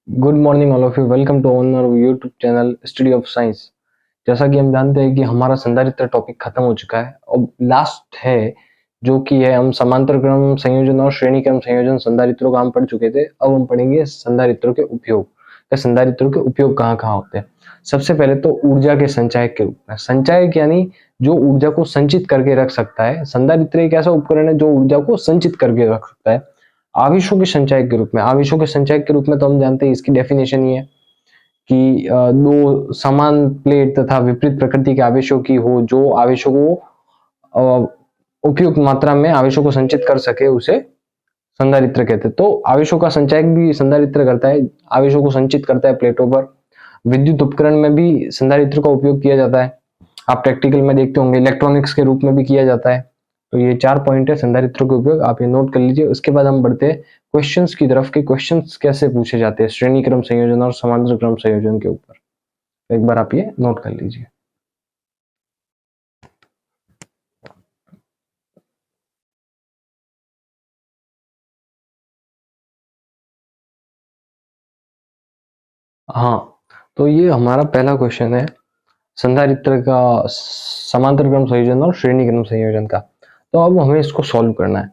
Good morning all of you, welcome to on our YouTube channel study of science. जैसा कि हम जानते हैं कि हमारा संधारित्र टॉपिक खत्म हो चुका है। अब लास्ट है जो कि है हम समांतर क्रम संयोजन और श्रेणी क्रम संयोजन संधारित्रों का हम पढ़ चुके थे। अब हम पढ़ेंगे संधारित्रों के उपयोग। संधारित्रों के उपयोग कहाँ कहाँ होते हैं। सबसे पहले तो ऊर्जा के संचायक के रूप में। संचायक यानी जो ऊर्जा को संचित करके रख सकता है। संधारित्र एक ऐसा उपकरण है जो ऊर्जा को संचित करके रख सकता है। आवेशों के संचायक के रूप में। आवेशों के संचायक के रूप में तो हम जानते हैं इसकी डेफिनेशन ये है कि दो समान प्लेट तथा विपरीत प्रकृति के आवेशों की हो, जो आवेशों को उपयुक्त मात्रा में आवेशों को संचित कर सके, उसे संधारित्र कहते हैं। तो आवेशों का संचायक भी संधारित्र करता है, आवेशों को संचित करता है प्लेटों पर। विद्युत उपकरण में भी संधारित्र का उपयोग किया जाता है। आप प्रैक्टिकल में देखते होंगे, इलेक्ट्रॉनिक्स के रूप में भी किया जाता है। तो ये 4 पॉइंट है संधारित्रों के उपयोग, आप ये नोट कर लीजिए। उसके बाद हम बढ़ते हैं क्वेश्चंस की तरफ कि क्वेश्चंस कैसे पूछे जाते हैं श्रेणी क्रम संयोजन और समांतर क्रम संयोजन के ऊपर। एक बार आप ये नोट कर लीजिए। हाँ, तो ये हमारा पहला क्वेश्चन है संधारित्र का समांतर क्रम संयोजन और श्रेणी क्रम संयोजन का। तो अब हमें इसको सॉल्व करना है।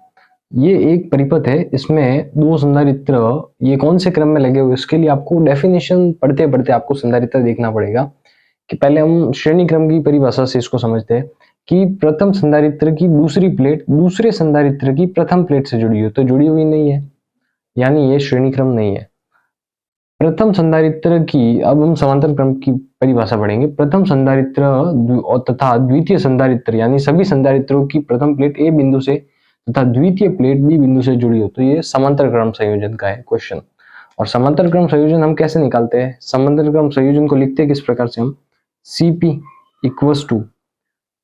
ये एक परिपथ है, इसमें दो संधारित्र ये कौन से क्रम में लगे हुए, इसके लिए आपको डेफिनेशन पढ़ते पढ़ते आपको संधारित्र देखना पड़ेगा। कि पहले हम श्रेणी क्रम की परिभाषा से इसको समझते हैं कि प्रथम संधारित्र की दूसरी प्लेट दूसरे संधारित्र की प्रथम प्लेट से जुड़ी हो, तो जुड़ी हुई नहीं है, यानी ये श्रेणी क्रम नहीं है। प्रथम संधारित्र की, अब हम समांतर क्रम की परिभाषा पढ़ेंगे। प्रथम संधारित्र तथा द्वितीय संधारित्र यानी सभी संधारित्रों की प्रथम प्लेट ए बिंदु से तथा द्वितीय प्लेट बी बिंदु से जुड़ी हो, तो ये समांतर क्रम संयोजन का है क्वेश्चन। और समांतर क्रम संयोजन हम कैसे निकालते हैं? समांतर क्रम संयोजन को लिखते हैं किस प्रकार से हम, Cp equals to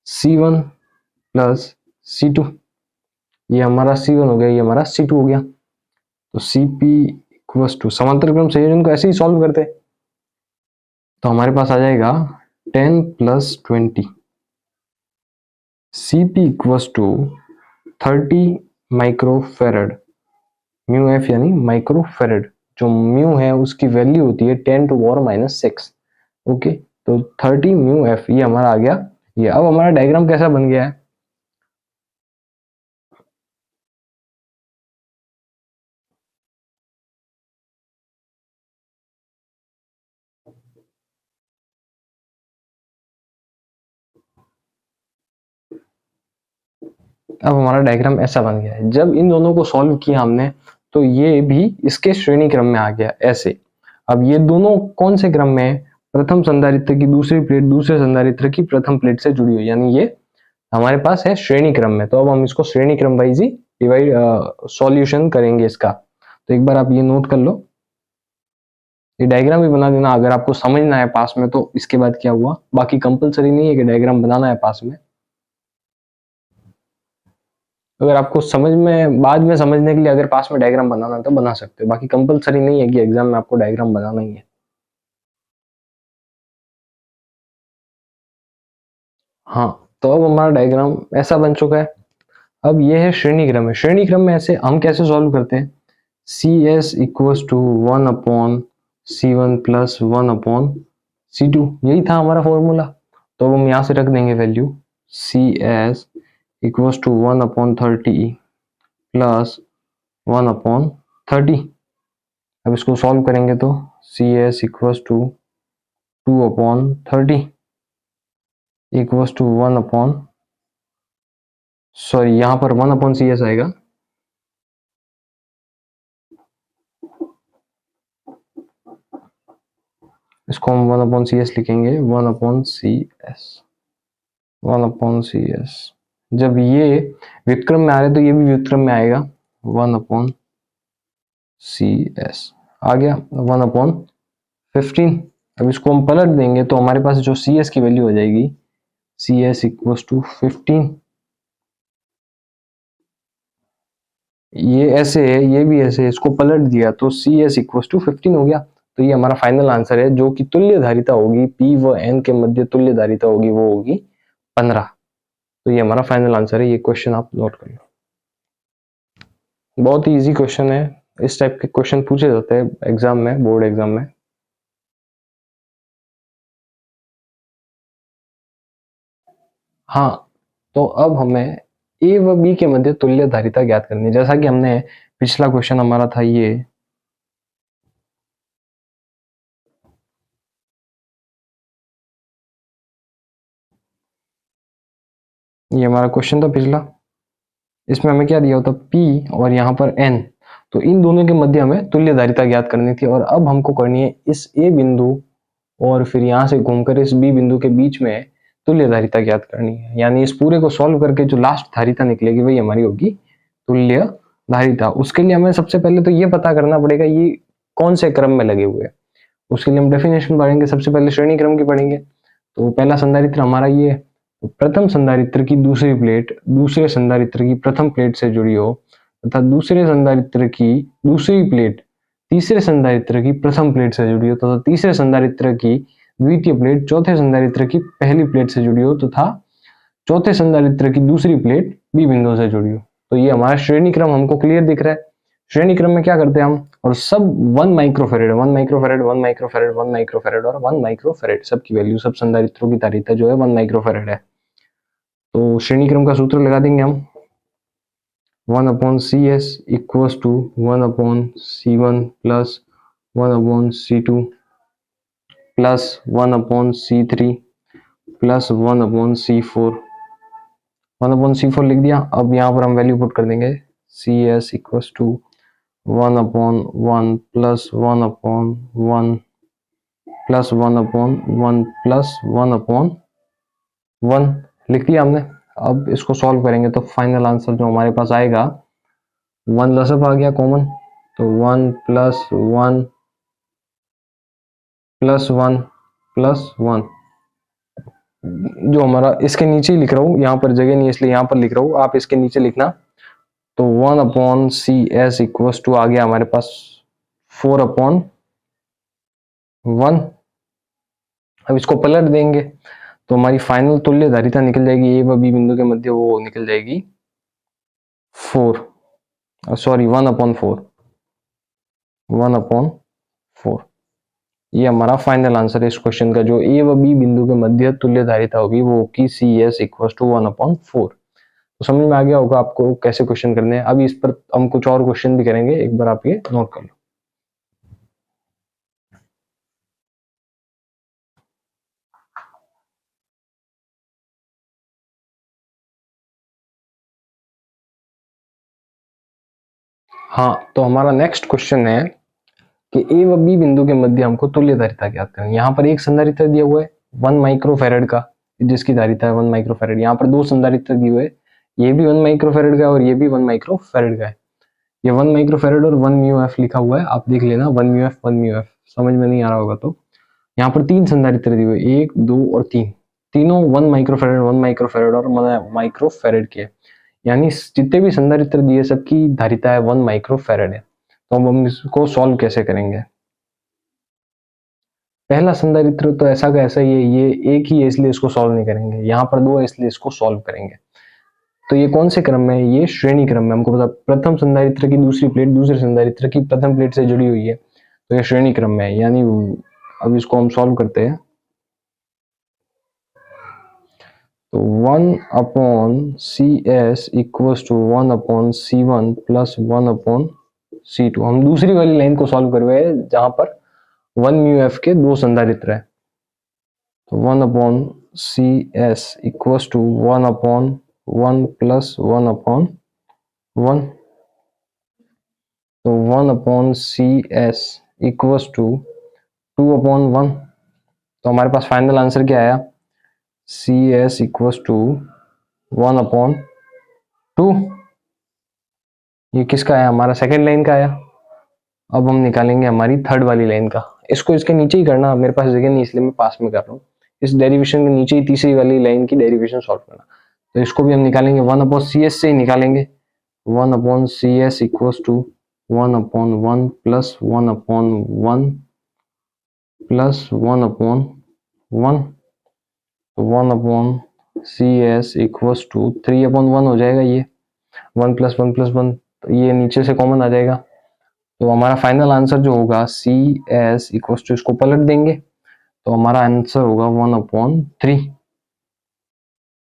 C1 plus C2। ये हमारा C1 हो गया, ये हमारा C2 हो गया। तो Cp इक्वल्स टू, समांतर क्रम संयोजन को ऐसे ही सॉल्व करते हैं तो हमारे पास आ जाएगा 10 plus 20। Cp equals to 30 microfarad, mu F यानी माइक्रोफेरेड। जो म्यू है उसकी वैल्यू होती है 10 टू पावर माइनस 6। ओके, तो 30 म्यू एफ ये हमारा आ गया। ये अब हमारा डायग्राम कैसा बन गया है, अब हमारा डायग्राम ऐसा बन गया है। जब इन दोनों को सॉल्व किया हमने तो ये भी इसके श्रेणी क्रम में आ गया ऐसे। अब ये दोनों कौन से क्रम में है? प्रथम संधारित्र की दूसरी प्लेट दूसरे संधारित्र की प्रथम प्लेट से जुड़ी हुई, यानी ये हमारे पास है श्रेणी क्रम में। तो अब हम इसको श्रेणी क्रम वाइज ही डिवाइड सॉल्यूशन करेंगे इसका। तो एक बार आप ये नोट कर लो, ये डायग्राम भी बना देना अगर आपको समझना है पास में तो इसके बाद क्या हुआ। बाकी कंपलसरी नहीं है कि डायग्राम बनाना है पास में, अगर आपको समझ में बाद में समझने के लिए अगर पास में डायग्राम बनाना है तो बना सकते हो। बाकी कंपलसरी नहीं है कि एग्जाम में आपको डायग्राम बनाना ही है। हाँ, तो अब हमारा डायग्राम ऐसा बन चुका है। अब ये है श्रेणी क्रम में। श्रेणी क्रम में ऐसे हम कैसे सॉल्व करते हैं, C S equals to 1 upon C1 plus 1 upon C2, यही था हमारा फॉर्मूला। तो अब हम यहाँ से रख देंगे value C S equals to 1 upon 30 plus 1 upon 30। अब इसको सॉल्व करेंगे तो C S equals to 2 upon 30 equals to 1 upon, sorry यहाँ पर 1 अपॉन सी एस आएगा। इसको हम 1 अपॉन सी एस लिखेंगे, 1 upon C S, 1 upon C S. जब ये व्युत्क्रम में आ रहे तो ये भी व्युत्क्रम में आएगा, 1 अपॉन सी एस आ गया, 1 अपॉन 15। अब इसको हम पलट देंगे तो हमारे पास जो सी एस की वैल्यू हो जाएगी सी एस इक्वल्स टू 15। ये ऐसे है, ये भी ऐसे है, इसको पलट दिया तो सी एस इक्वल्स टू 15 हो गया। तो ये हमारा फाइनल आंसर है, जो कि तुल्य धारिता होगी P व N के मध्य तुल्य धारिता होगी, वो होगी 15। तो ये हमारा फाइनल आंसर है। ये क्वेश्चन आप नोट कर लो, बहुत ही इजी क्वेश्चन है, इस टाइप के क्वेश्चन पूछे जाते हैं एग्जाम में, बोर्ड एग्जाम में। हाँ, तो अब हमें ए व बी के मध्य तुल्य धारिता ज्ञात करनी है। जैसा कि हमने पिछला क्वेश्चन हमारा था ये हमारा क्वेश्चन था पिछला। इसमें हमें क्या दिया होता, P और यहाँ पर N, तो इन दोनों के मध्य हमें तुल्य धारिता ज्ञात करनी थी। और अब हमको करनी है इस A बिंदु और फिर यहाँ से घूमकर इस B बिंदु के बीच में तुल्य धारिता ज्ञात करनी है। यानी इस पूरे को सॉल्व करके जो लास्ट धारिता निकलेगी वही हमारी होगी तुल्य धारिता। उसके लिए हमें सबसे पहले तो ये पता करना पड़ेगा ये कौन से क्रम में लगे हुए हैं। उसके लिए हम डेफिनेशन पढ़ेंगे, सबसे पहले श्रेणी क्रम की पढ़ेंगे। तो पहला संधारित्र हमारा ये, तो प्रथम संधारित्र की दूसरी प्लेट दूसरे संधारित्र की प्रथम प्लेट से जुड़ी हो तथा दूसरे संधारित्र की दूसरी प्लेट तीसरे संधारित्र की प्रथम प्लेट से जुड़ी हो तथा तीसरे संधारित्र की द्वितीय प्लेट चौथे संधारित्र की पहली प्लेट से जुड़ी हो तथा चौथे संधारित्र की दूसरी प्लेट बी बिंदु से जुड़ी हो। तो ये हमारा श्रेणी क्रम हमको क्लियर दिख रहा है। श्रेणी क्रम में क्या करते हैं हम, और सब 1 माइक्रोफेरेड 1 माइक्रोफेरेड 1 माइक्रोफेरेड 1 माइक्रोफेरेड और 1 माइक्रोफेरेड सबकी वैल्यू, सब संधारित्रों की धारिता जो है 1 माइक्रोफेरेड है। तो श्रेणी क्रम का सूत्र लगा देंगे हम, 1 upon C S equals to 1 upon C one plus 1 upon C two plus 1 upon C three plus 1 upon C four. 1 upon C four लिख दिया। अब यहाँ पर हम वैल्यू पुट कर देंगे, C S equals to 1 upon 1 plus 1 upon 1 plus 1 upon 1 plus 1 upon 1 लिख दिया हमने। अब इसको सॉल्व करेंगे तो फाइनल आंसर जो हमारे पास आएगा 1 लसअप आ गया कॉमन, तो 1 प्लस 1 प्लस 1 प्लस 1, जो हमारा इसके नीचे ही लिख रहा हूँ, यहाँ पर जगह नहीं इसलिए यहाँ पर लिख रहा हूँ, आप इसके नीचे लिखना। तो 1 upon C S equals to आ गया हमारे पास 4 अपॉन 1। अब इसको पलट देंगे तो हमारी फाइनल तुल्य धारिता निकल जाएगी ए व बी बिंदु के मध्य, वो निकल जाएगी 1 अपॉन 4 1 अपॉन 4। ये हमारा फाइनल आंसर है इस क्वेश्चन का। जो ए व बी बिंदु के मध्य तुल्य धारिता होगी वो होगी C S equal to 1 upon 4। तो समझ में आ गया होगा आपको कैसे क्वेश्चन करने हैं। अभी इस पर हम कुछ और क्वेश्चन भी करेंगे, एक बार आप ये नोट कर लो। हाँ, तो हमारा नेक्स्ट क्वेश्चन है कि ए व बी बिंदु के मध्य हमको तुल्य धारिता ज्ञात करनी है। यहाँ पर एक संधारित्र दिया हुआ है 1 माइक्रोफेरेड का, जिसकी धारिता है 1 माइक्रोफेरेड। यहाँ पर दो संधारित्र दिए हुए, ये भी 1 माइक्रोफेरेड का है और ये भी 1 माइक्रोफेरेड का है। ये 1 माइक्रोफेरेड और 1 म्यू एफ लिखा हुआ है, आप देख लेना 1 म्यू एफ 1 म्यू एफ, समझ में नहीं आ रहा होगा तो। यहाँ पर तीन संधारित्र दिए हुए 1 2 और 3, तीनों 1 माइक्रोफेरेड 1 माइक्रोफेरेड और माइक्रोफेरेड के, यानी जितने भी संधारित्र दिए सबकी धारिता है 1 माइक्रोफेरेड है। तो अब हम इसको सॉल्व कैसे करेंगे। पहला संधारित्र तो ऐसा का ऐसा ही है, ये एक ही है इसलिए इसको सॉल्व नहीं करेंगे। यहाँ पर दो है इसलिए इसको सॉल्व करेंगे। तो ये कौन से क्रम में है, ये श्रेणी क्रम में। हमको पता प्रथम संधारित्र की दूसरी प्लेट दूसरे संधारित्र की प्रथम प्लेट से जुड़ी हुई है, तो ये श्रेणी क्रम में है। यानी अब इसको हम सॉल्व करते हैं। तो 1 upon C S equals to 1 upon C one plus 1 upon C two. हम दूसरी वाली लाइन को सॉल्व कर रहे हैं जहां पर 1 म्यू एफ के दो संधारित्र है। तो 1 upon C S equals to 1 upon 1 plus 1 upon 1। तो 1 upon C S equals to 2 upon 1। तो हमारे पास फाइनल आंसर क्या आया, C S equals to 1 upon 2। ये किसका है, हमारा सेकेंड लाइन का आया। अब हम निकालेंगे हमारी थर्ड वाली लाइन का। इसको इसके नीचे ही करना, मेरे पास जगह नहीं इसलिए मैं पास में कर रहा हूँ। इस डेरिवेशन के नीचे ही तीसरी वाली लाइन की डेरिवेशन सॉल्व करना। तो इसको भी हम निकालेंगे 1 अपॉन सी एस से ही निकालेंगे। 1 upon C S equals to 1 upon 1 plus 1 upon 1 plus 1 upon 1। तो 1 upon C S equals to 3 upon 1 हो जाएगा। ये 1 प्लस 1 प्लस 1, तो ये नीचे से कॉमन आ जाएगा। तो हमारा फाइनल आंसर जो होगा सी एस इक्वल टू, इसको पलट देंगे तो हमारा आंसर होगा 1/3।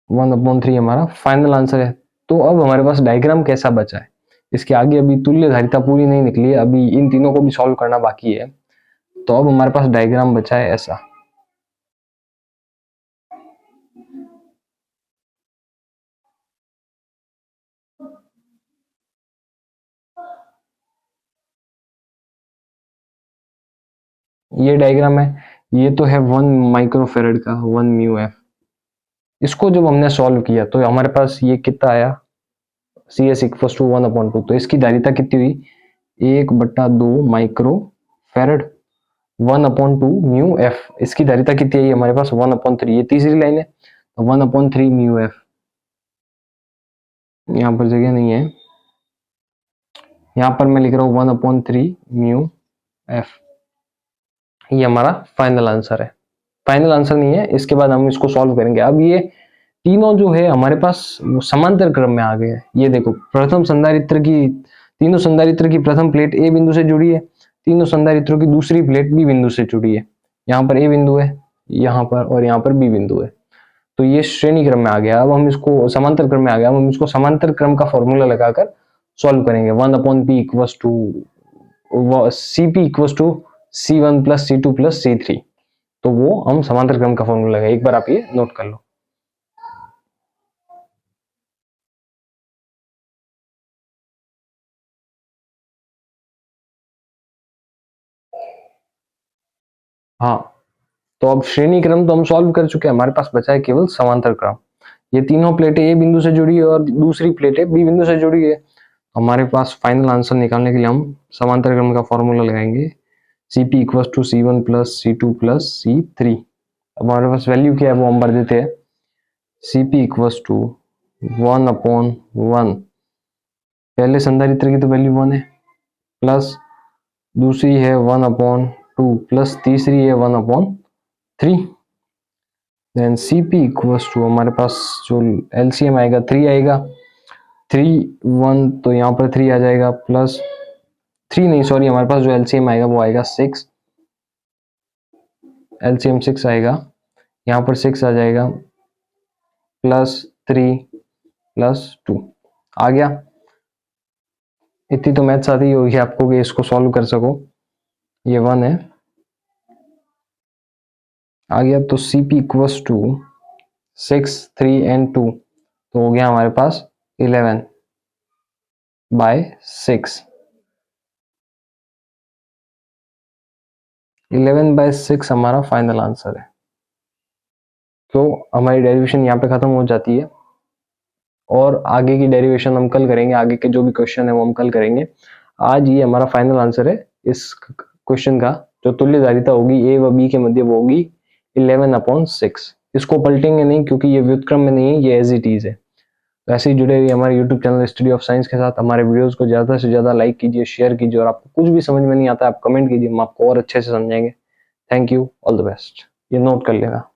1/3 हमारा फाइनल आंसर है। तो अब हमारे पास डायग्राम कैसा बचा है, इसके आगे अभी तुल्य धारिता पूरी नहीं निकली है, अभी इन तीनों को भी सॉल्व करना बाकी है। तो अब हमारे पास डायग्राम बचा है ऐसा। ये डायग्राम है, ये तो है 1 माइक्रोफेरेड का 1 म्यू एफ। इसको जब हमने सॉल्व किया तो हमारे पास ये कितना आया, सी एस इक्वल टू 1/2। तो इसकी धारिता कितनी हुई, 1/2 माइक्रो फेरेड 1/2 म्यू एफ। इसकी धारिता कितनी है हमारे पास 1/3। ये तीसरी लाइन है, तो 1/3 म्यू एफ। यहाँ पर जगह नहीं है, यहाँ पर मैं लिख रहा हूँ 1/3 म्यू एफ। ये हमारा फाइनल आंसर है। फाइनल आंसर नहीं है, इसके बाद हम इसको सॉल्व करेंगे। अब ये तीनों जो है हमारे पास समांतर क्रम में आ गए हैं। ये देखो, प्रथम संधारित्र की, तीनों संधारित्र की प्रथम प्लेट ए बिंदु से जुड़ी है, तीनों संधारित्रों की दूसरी प्लेट बी बिंदु से जुड़ी है। यहाँ पर ए बिंदु है, यहाँ पर, और यहाँ पर बी बिंदु है। तो ये श्रेणी क्रम में आ गया। अब हम इसको समांतर क्रम में आ गया, अब हम इसको समांतर क्रम का फॉर्मूला लगाकर सॉल्व करेंगे। 1/p equals to Cp equals to C1 plus C2 plus C3। तो वो हम समांतर क्रम का फॉर्मूला है, एक बार आप ये नोट कर लो। हाँ, तो अब श्रेणी क्रम तो हम सॉल्व कर चुके हैं, हमारे पास बचा है केवल समांतर क्रम। ये तीनों प्लेटें ए बिंदु से जुड़ी है और दूसरी प्लेटें बी बिंदु से जुड़ी है। हमारे पास फाइनल आंसर निकालने के लिए हम समांतर क्रम का फॉर्मूला लगाएंगे, Cp equal to C1 plus C2 plus C3। हमारे पास वैल्यू क्या है वो हम भर देते हैं। Cp इक्वल टू 1/1, पहले संधारित्र की तो वैल्यू 1 है, प्लस दूसरी है 1/2, प्लस तीसरी है 1/3। देन Cp इक्वल्स टू, हमारे पास जो एलसीएम आएगा 3 आएगा, 3 1, तो यहाँ पर 3 आ जाएगा, प्लस 3 नहीं, सॉरी, हमारे पास जो एलसीएम आएगा वो आएगा 6, एलसीएम 6 आएगा, यहाँ पर 6 आ जाएगा, प्लस 3 प्लस 2 आ गया। इतनी तो मैथ्स आती होगी आपको कि इसको सॉल्व कर सको। ये 1 है, आ गया। तो Cp इक्वल्स टू 6, 3 एंड 2, तो हो गया हमारे पास 11/6। 11/6 हमारा फाइनल आंसर है। तो हमारी डेरिवेशन यहाँ पे खत्म हो जाती है, और आगे की डेरिवेशन हम कल करेंगे। आगे के जो भी क्वेश्चन है वो हम कल करेंगे। आज ये हमारा फाइनल आंसर है इस क्वेश्चन का। जो तुल्य धारिता होगी ए व बी के मध्य वो होगी 11/6। इसको पलटेंगे नहीं क्योंकि ये व्युत्क्रम में नहीं है, ये एज इट इज है। तो ऐसे ही जुड़े हुए हमारे YouTube channel study of science के साथ। हमारे वीडियोस को ज्यादा से ज्यादा लाइक कीजिए, शेयर कीजिए, और आपको कुछ भी समझ में नहीं आता आप कमेंट कीजिए, हम आपको और अच्छे से समझाएंगे। Thank you, all the best. ये नोट कर लेना।